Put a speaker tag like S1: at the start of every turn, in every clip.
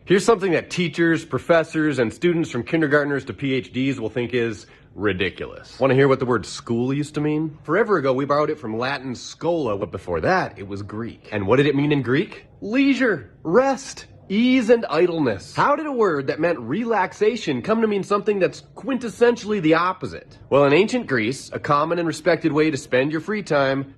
S1: Here's something that teachers, professors, and students from kindergartners to PhDs will think is ridiculous. Want to hear what the word school used to mean? Forever ago, we borrowed it from Latin schola, but before that, it was Greek. And what did it mean in Greek? Leisure, rest, ease, and idleness. How did a word that meant relaxation come to mean something that's quintessentially the opposite? Well, in ancient Greece, a common and respected way to spend your free time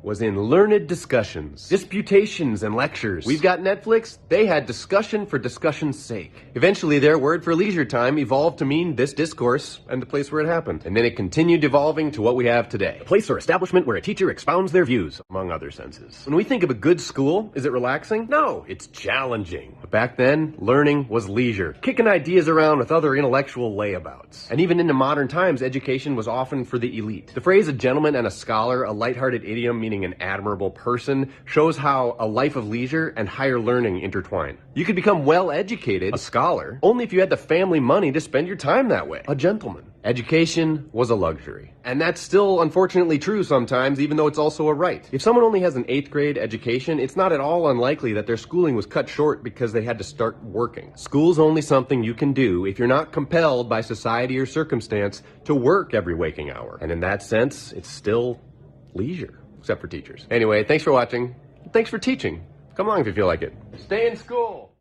S1: was in learned discussions, disputations, and lectures. We've got Netflix. They had discussion for discussion's sake. Eventually, their word for leisure time evolved to mean this discourse and the place where it happened. And then it continued evolving to what we have today. A place or establishment where a teacher expounds their views, among other senses. When we think of a good school, is it relaxing? No, it's challenging. But back then, learning was leisure, kicking ideas around with other intellectual layabouts. And even into modern times, education was often for the elite. The phrase a gentleman and a scholar, a lighthearted idiom meaning an admirable person, shows how a life of leisure and higher learning intertwine. You could become well-educated, a scholar, only if you had the family money to spend your time that way. A gentleman. Education was a luxury. And that's still unfortunately true sometimes, even though it's also a right. If someone only has an 8th grade education, it's not at all unlikely that their schooling was cut short because they had to start working. School's only something you can do if you're not compelled by society or circumstance to work every waking hour. And in that sense, it's still leisure. Except for teachers. Anyway, thanks for watching. Thanks for teaching. Come along if you feel like it. Stay in school.